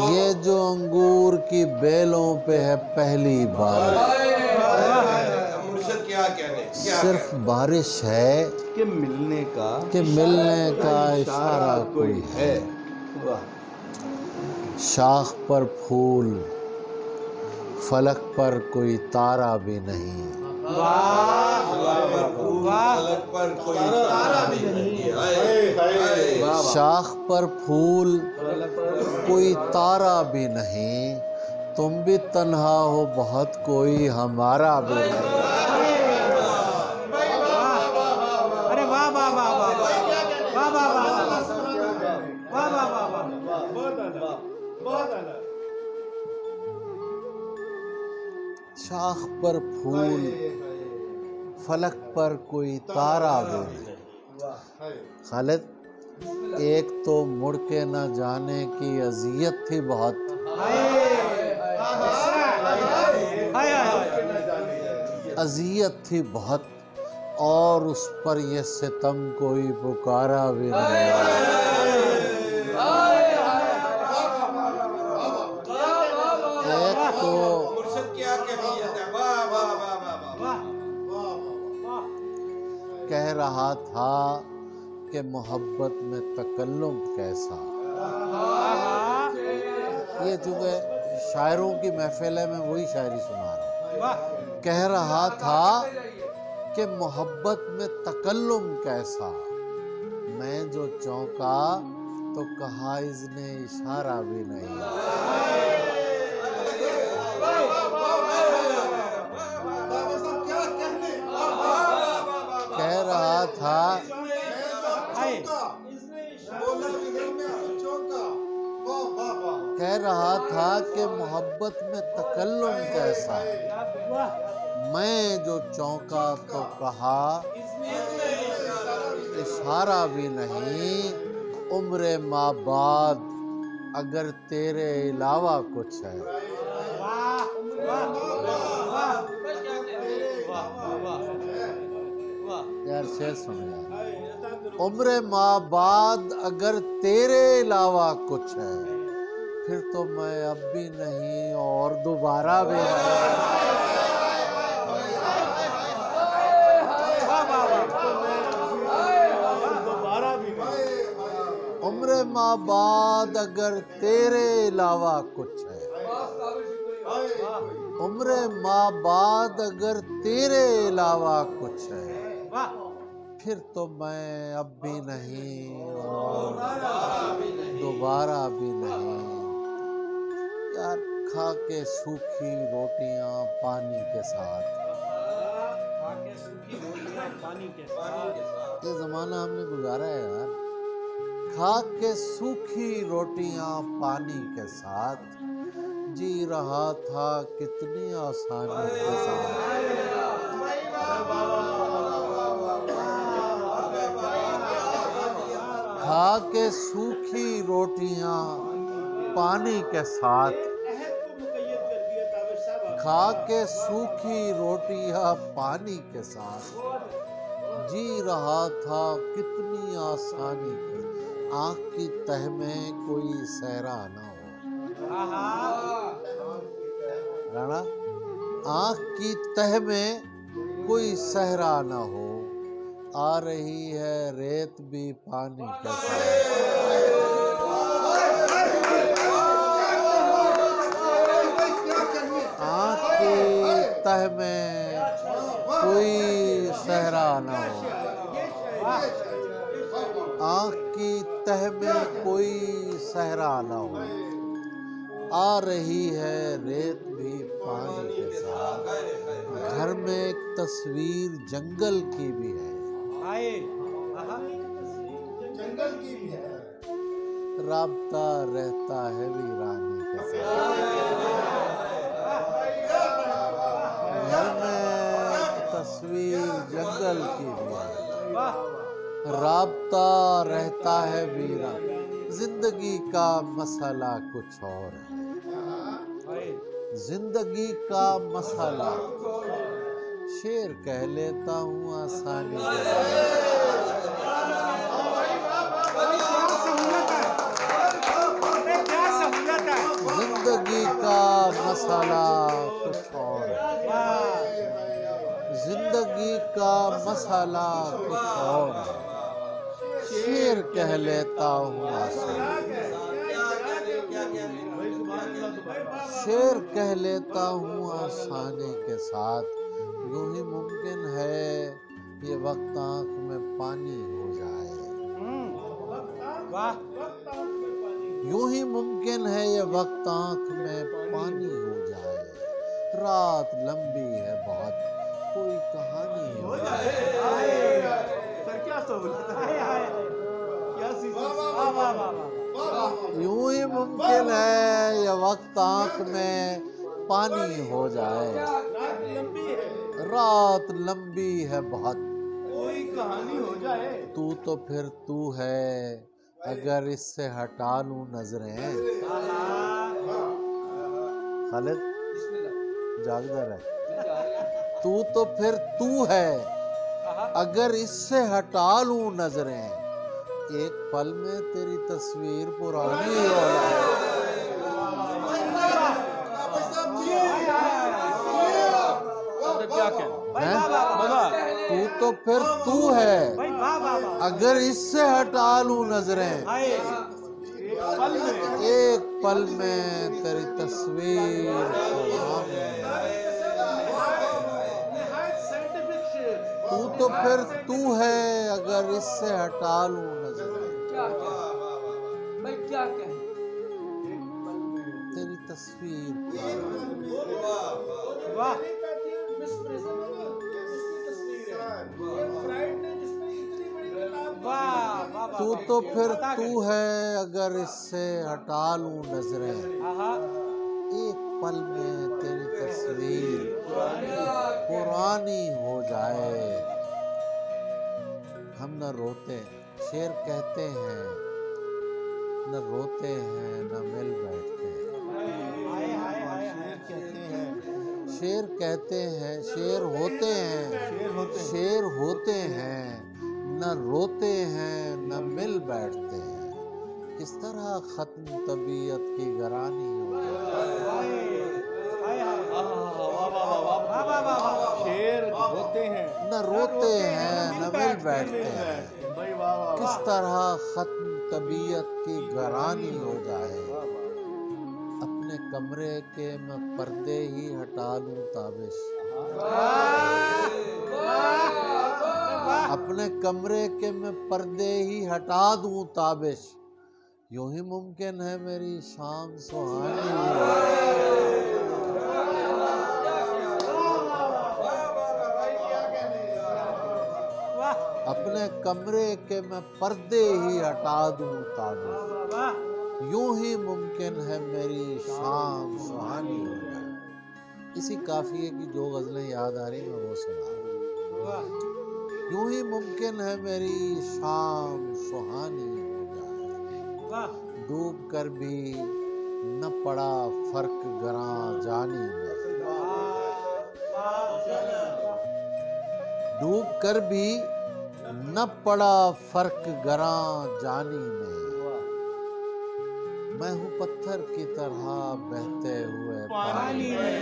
ये जो अंगूर की बेलों पे है पहली बारिश, सिर्फ बारिश है कि मिलने का इशारा कोई है। शाख पर फूल, फलक पर कोई तारा भी नहीं। शाख पर फूल कोई तारा भी नहीं, तुम भी तन्हा हो बहुत कोई हमारा भी नहीं। अरे वाह वाह वाह वाह वाह वाह वाह वाह वाह वाह, बहुत अलग। शाख पर फूल, फलक पर कोई तारा भी नहीं। खालिद, एक तो मुड़ के न जाने की अजियत थी बहुत, अजियत थी बहुत, और उस पर ये सितम कोई पुकारा भी नहीं। एक तो कह रहा था कि मोहब्बत में तकल्लुम कैसा। ये चूंकि शायरों की महफिल है, मैं वही शायरी सुना रहा हूँ। कह रहा था कि मोहब्बत में तकल्लुम कैसा, मैं जो चौंका तो कहा इसने इशारा भी नहीं। कह रहा था कि मोहब्बत में तकल्लुम कैसा, मैं जो चौंका तो कहा इशारा भी नहीं। उम्र माँ बाद अगर तेरे अलावा कुछ है। यार शेर सुनो यार। उम्र माँ बाद अगर तेरे अलावा कुछ है, फिर तो मैं अब भी नहीं और दोबारा भी नहीं। उम्र माँ बाद अगर तेरे अलावा कुछ है, उम्र माँ बाद अगर तेरे अलावा कुछ है, फिर तो मैं अब भी नहीं और दोबारा भी नहीं। यार खा के सूखी रोटियां पानी के साथ, ये जमाना हमने गुजारा है यार। खा के सूखी रोटियां पानी के साथ, जी रहा था कितनी आसानी के साथ। खा के सूखी रोटियां पानी के साथ, खा के सूखी रोटियां पानी के साथ, जी रहा था कितनी आसानी के। आँख की तह में कोई सहरा न हो। राणा, आँख की तह में कोई सहरा न हो, आ रही है रेत भी पानी के साथ। आँख की तह में कोई सहरा न हो, आँख की तह में कोई सहरा न हो, आ रही है रेत भी पानी के साथ। घर में एक तस्वीर जंगल की भी है, जंगल की भी है, राब्ता रहता है वीरानी के साथ। घर में तस्वीर जंगल की भी है, राब्ता रहता है वीरानी। जिंदगी का मसला कुछ और है, जिंदगी का मसला। शेर कह लेता हूँ आसानी से। खला कुछ और है। शेर कह लेता हूँ आसान, शेर कह लेता हूँ आसानी के साथ। यूं ही मुमकिन है ये वक्त आंख में पानी हो जाए। वाह। यूं ही मुमकिन है ये वक्त आंख में पानी हो जाए। रात लंबी है बहुत, कोई कहानी हो जाए। सर क्या सहूलत है, क्या सी वाह वाह वाह। यूं ही मुमकिन है ये वक्त आंख में पानी हो जाए। रात लंबी है बहुत, कोई कहानी हो जाए। तू तो फिर तू है, अगर इससे हटा लूं नजरें। खालिद जागदा रहे। तू तो फिर तू है, अगर इससे हटा लूं नजरें। एक पल में तेरी तस्वीर पुरानी हो जाए। क्या कहना, तू तो फिर तू है, अगर इससे हटा लूं नजरें। एक पल में तेरी तस्वीर तू तो फिर तू है, अगर इससे हटा लूं नजरें। क्या कहना, तेरी तस्वीर वाह। तू तो फिर तू है, अगर इससे हटा लूं नजरें। एक पल में तेरी तस्वीर पुरानी हो जाए। हम न रोते, शेर कहते हैं, न रोते हैं न मिल बैठते हैं। शेर कहते हैं, शेर होते हैं, शेर होते हैं, न रोते हैं न मिल बैठते हैं। किस तरह खत्म तबीयत की गरानी हो जाए। शेर होते हैं, न रोते हैं न मिल बैठते हैं। किस तरह खत्म तबीयत की गरानी हो जाए। अपने कमरे के मैं पर्दे ही हटा लूं ताबिश। अपने कमरे के मैं पर्दे ही हटा दूं ताबिश। यूं ही मुमकिन है मेरी शाम सुहानी हो। अपने कमरे के मैं पर्दे ही हटा दूं ताबिश। यूं ही मुमकिन है मेरी शाम सुहानी हो जाए। इसी काफिए की जो गजलें याद आ रही मैं वो सुना रहा हूं। यूं ही मुमकिन है मेरी शाम सुहानी हो जाए। डूब कर भी न पड़ा फर्क गरां जानी में। डूब कर भी न पड़ा फर्क गरां जानी में। मैं हूँ पत्थर की तरह बहते हुए पानी में।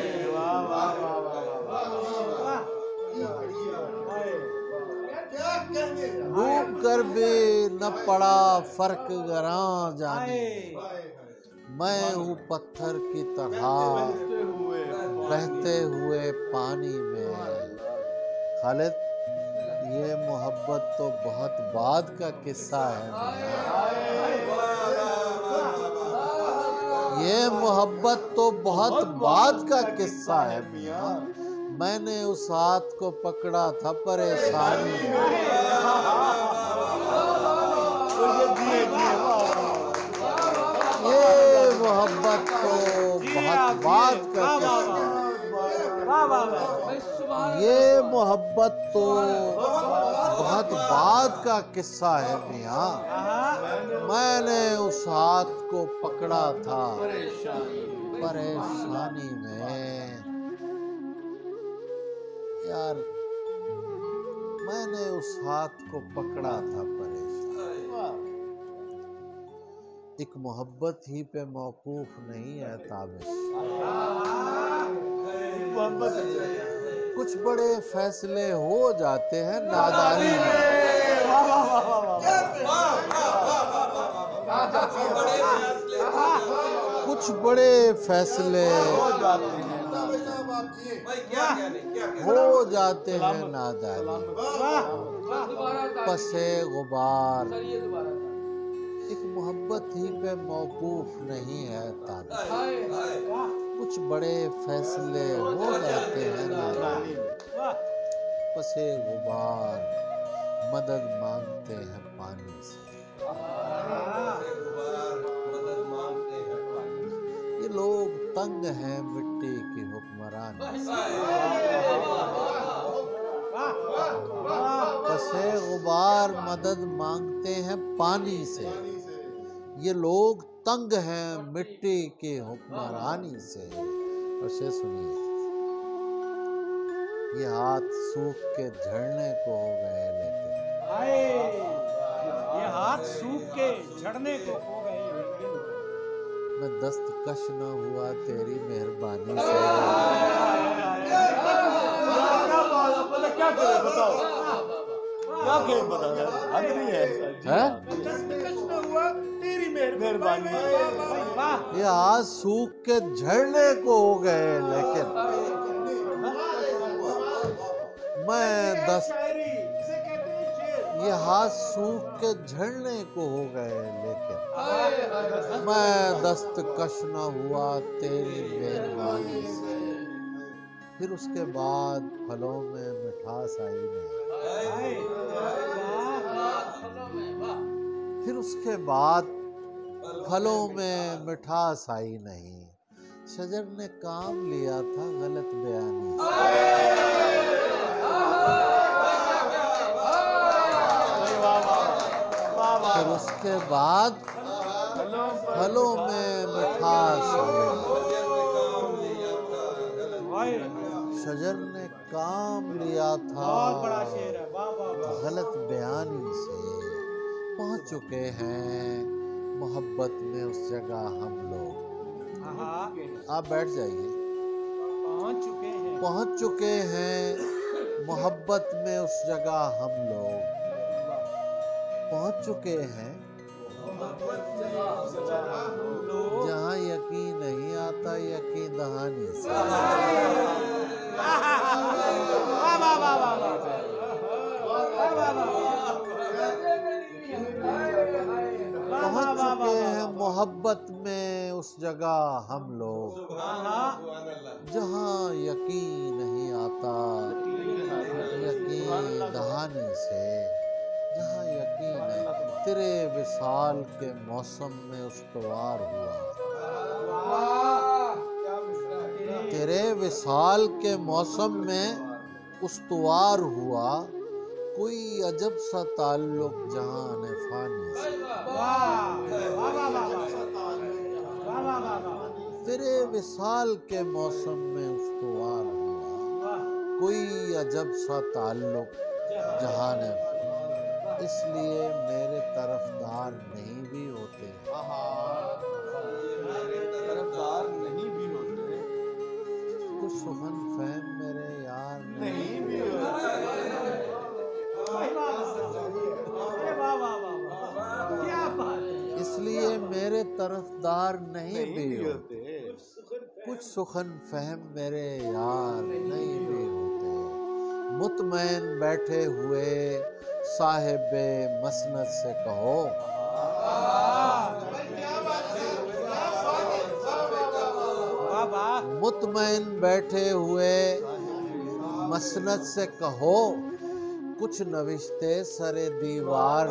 डूब कर भी न पड़ा फर्क गरां जानी में। मैं हूँ पत्थर की तरह बहते हुए पानी में। खालिद, ये मोहब्बत तो बहुत बाद का किस्सा है। ये मोहब्बत तो बहुत बाद का किस्सा है मियां। मैंने उस हाथ को पकड़ा था परेशानी में। ये मोहब्बत तो बहुत बाद का किस्सा। ये मोहब्बत तो बहुत बाद का किस्सा है मियां। मैंने उस हाथ को पकड़ा था परेशानी में। यार, मैंने उस हाथ को पकड़ा था परेशानी। एक मोहब्बत ही पे मौकूफ नहीं है ताबिश। कुछ बड़े फैसले हो जाते हैं नादानी में। कुछ बड़े फैसले हो जाते हैं नादानी में। पसे गुबार एक मोहब्बत ही पे मौकूफ नहीं है तारीफ। कुछ बड़े फैसले हो जाते हैं नादानी में। पसे गुबार मदद मांगते हैं पानी से। ये लोग तंग हैं मिट्टी की हुक्मरानी से। पसे गुबार मदद मांगते हैं पानी से। ये लोग तंग हैं मिट्टी की हुक्मरानी से। और से सुनिए, ये हाथ सूख के झड़ने को हो गए लेकिन ये हाथ सूख के झड़ने को हो गए लेकिन मैं दस्तकश न हुआ तेरी मेहरबानी से। क्या करे बताओ, क्या करे बताओ, हद नहीं है हैं? हुआ तेरी मेहरबानी। ये हाथ सूख के झड़ने को हो गए लेकिन मैं ये हाथ सूख के झड़ने को हो गए लेकिन मैं दस्तकश न हुआ तेरी मेहरबानी से। फिर उसके बाद फलों में मिठास आई नहीं। फिर उसके बाद फलों में मिठास आई नहीं। शजर ने काम लिया था गलत बयानी से। फिर उसके बाद फलों में मिठास आई। शजर ने काम लिया था गलत बयानी से। पहुंच चुके हैं मोहब्बत में उस जगह हम लोग। आप बैठ जाइए। पहुंच चुके हैं मोहब्बत में उस जगह हम लोग। पहुंच चुके हैं जहां यकीन नहीं आता यकीन दहानी से। पहुंच चुके हैं मोहब्बत में उस जगह हम लोग जहां यकीन नहीं आता यकीन दहानी से। जहाँ यकीन है तेरे विसाल के मौसम में उस्तवार हुआ। तेरे विसाल के मौसम में उस्तवार हुआ कोई अजब सा ताल्लुक जहान फानी से। तेरे विसाल के मौसम में उस्तवार हुआ कोई अजब सा ताल्लुक जहान। इसलिए मेरे तरफदार नहीं भी होते। तरफदार नहीं भी होते। कुछ सुखन फहम मेरे यार नहीं भी होते। इसलिए मेरे तरफदार नहीं भी होते। कुछ सुखन फहम मेरे यार नहीं भी होते। मुतमैन बैठे हुए साहिबे मसनद से कहो। मुतमैन बैठे हुए मसनद से कहो कुछ नविश्ते सरे दीवार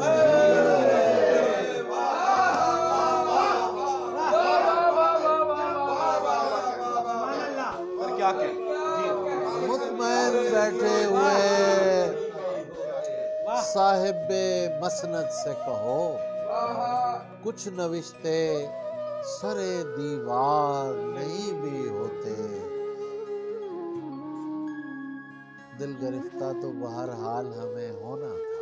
क्या के मुतमैन बैठे हुए साहिबे मसनद से कहो कुछ नविश्ते सरे दीवार नहीं भी होते। दिल गिरफ्ता तो बहरहाल हमें होना था।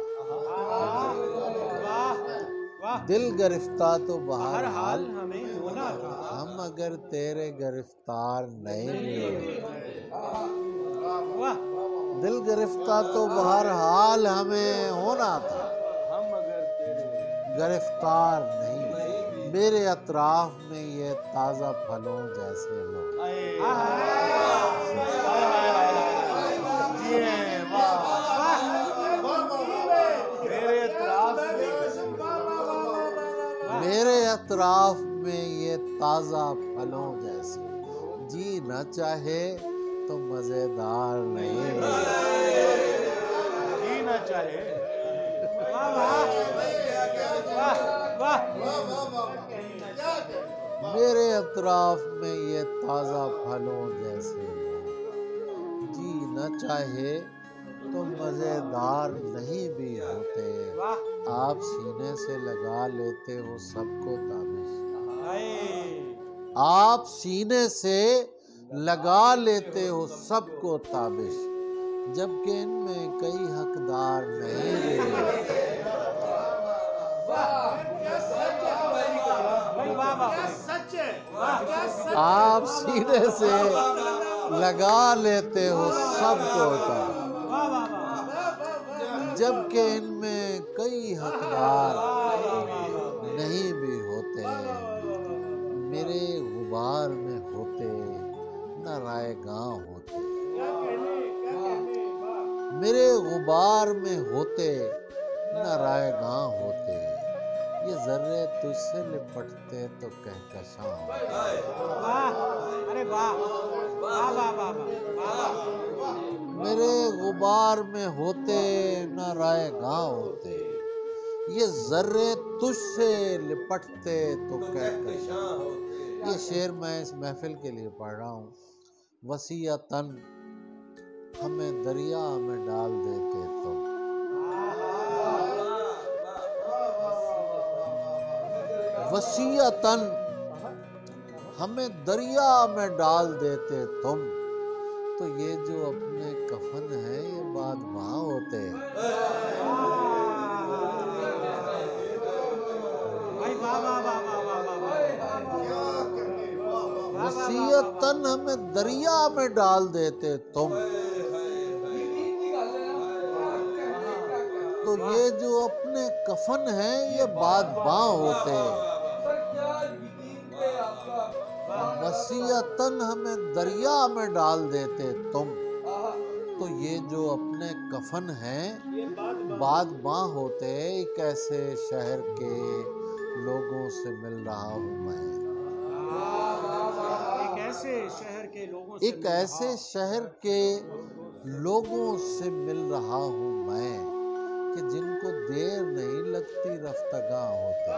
दिल गिरफ्ता तो बहरहाल हमें होना था। हम अगर तेरे गिरफ्तार नहीं भी वाह दिल गिरफ्तार तो बहरहाल हमें होना था, हम अगर तेरे गिरफ्तार नहीं। मेरे अतराफ में ये ताजा फलों जैसे लोग। मेरे अतराफ में ये ताजा फलों जैसे, जी न चाहे तो मजेदार नहीं। जी न चाहे। मेरे अतराफ में ये ताजा फलों जैसे लोग, जी न चाहे तो मजेदार नहीं भी होते। आप सीने से लगा लेते हो सबको ताबिश, आप सीने से लगा लेते हो सबको ताबिश, जबकि इनमें कई हकदार नहीं भी। आप सीने से लगा लेते हो सबको ताबिश, जबकि इनमें कई हकदार नहीं भी होते। मेरे गुबार में होते न रायगां होते, मेरे गुबार में होते न रायगां होते। ये जर्रे तुझसे लिपटते तो कहकशां होते। अरे वाह, मेरे गुबार में होते न रायगां होते। ये जर्रे तुझसे लिपटते तो कहकशां होते। ये शेर मैं इस महफिल के लिए पढ़ रहा हूँ। वसीयतन हमें दरिया में डाल देते तो, वसीयतन हमें दरिया में डाल देते तुम, तो ये जो अपने कफन है ये बाद वहां होते। वसीयतन हमें दरिया में डाल देते तुम, तो ये जो अपने कफन है ये बाद बां होते। वसीयतन हमें दरिया में डाल देते तुम, तो ये जो अपने कफन है बाद बां होते। एक ऐसे शहर के लोगों से मिल रहा हूँ मैं, एक ऐसे शहर के लोगों से मिल रहा हूँ मैं, कि जिनको देर नहीं लगती रफ्तगा होते।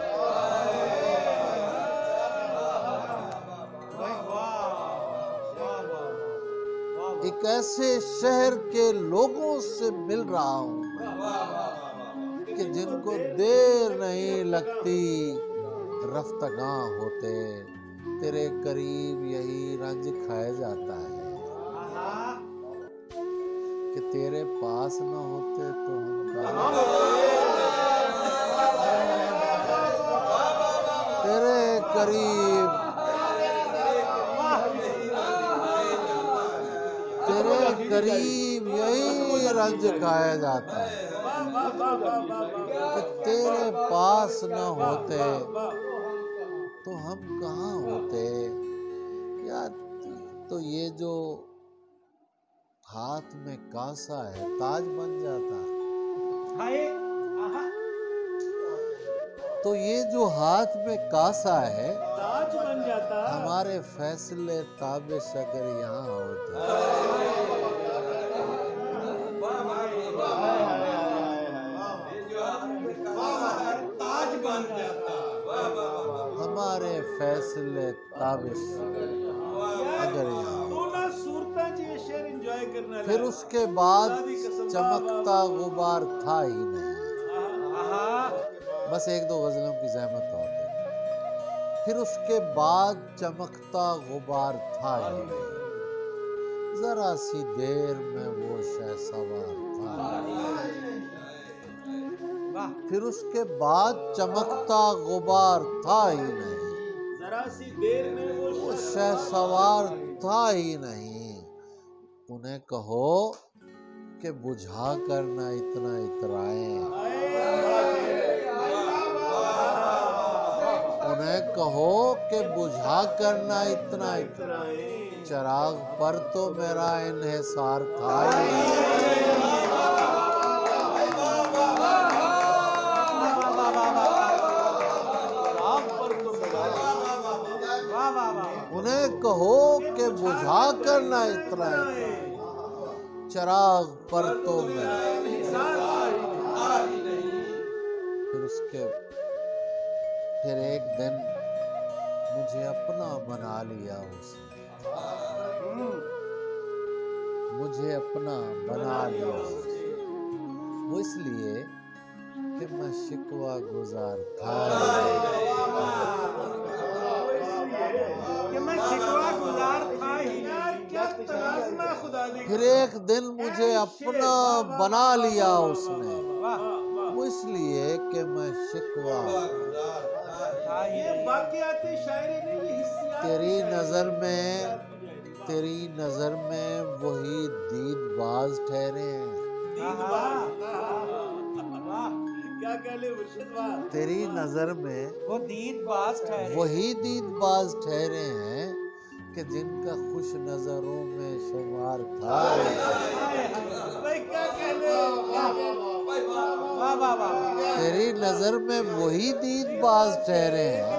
एक ऐसे शहर के लोगों से मिल रहा हूँ मैं, कि जिनको देर नहीं लगती रफ्तगा होते। तेरे करीब यही रंज खाया जाता है, कि तेरे पास न होते तो हम कहाँ। तेरे करीब यही रंज खाया जाता है, कि तेरे पास न होते तो हम कहाँ होते। यार तो ये जो हाथ में कांसा है ताज बन जाता, तो ये जो हाथ में कांसा है ताज बन जाता। हमारे फैसले ताबिश अगर यहाँ होते। ताज बन जाता। हमारे फैसले ताबिश अगर यहाँ। फिर उसके बाद चमकता गुबार था ही नहीं। बस एक दो गजलों की ज़हमत और दे। फिर उसके बाद चमकता गुबार था ही नहीं, जरा सी देर में वो शहसवार था। फिर उसके बाद चमकता गुबार था ही नहीं, जरा सी देर में वो शहसवार था ही नहीं। उन्हें कहो कि बुझा कर ना इतना इतराएं, उन्हें कहो कि बुझा कर ना इतना इतराएं, चिराग पर तो मेरा इन्हिसार था ही। उन्हें कहो कि बुझा कर ना इतराएं, चिराग पर तो मेरा। फिर एक दिन मुझे अपना बना लिया उसने, मुझे अपना बना लिया वो इसलिए कि मैं शिकवा गुजार था, फिर एक दिन मुझे अपना बना लिया उसने, वो इसलिए कि मैं शिकवा। तेरी नजर में वही दीदबाज ठहरे हैं, क्या कह ले मुर्शिद वाह। तेरी नजर में वो दीदबाज ठहरे, वही दीदबाज ठहरे हैं कि जिनका खुश नजरों में शुमार था। क्या कह ले, वाह वाह वाह। तेरी नजर में वही दीदबाज ठहरे हैं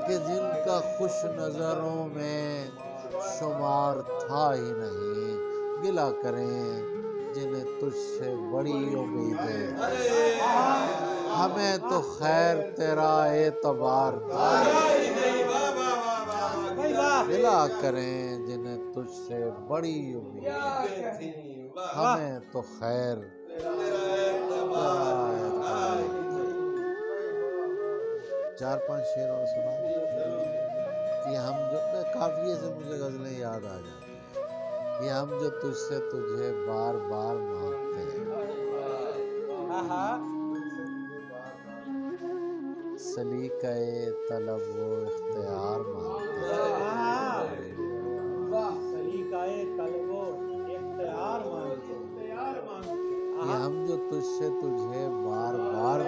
कि जिनका खुश नजरों में शुमार था ही नहीं। गिला करें जिन्हें तुझसे बड़ी उम्मीदें, हमें तो खैर तेरा एतबार था। गिला करें जिन्हें तुझसे बड़ी उम्मीदें, हमें तो खैर तेरा एतबार। 4-5 शेर और सुना कि हम जो काफिये से मुझे गजलें याद आ जाती हैं। ये हम जो तुझसे तुझे बार बार मांगते हैं, सलीक़े तलब वो इख्तियार मांगते हैं। ये हम जो तुझसे तुझे बार बार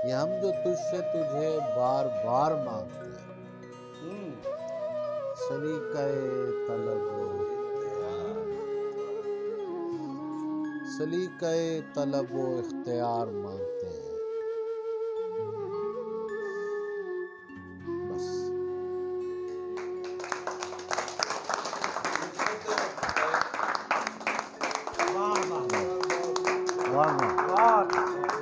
ये हम जो तुझसे तुझे बार बार मांगते हैं, सलीक़े तलब वो इख्तियार, सलीक़े तलब वो इख्तियार मांगते हैं। बस वाह वाह वाह।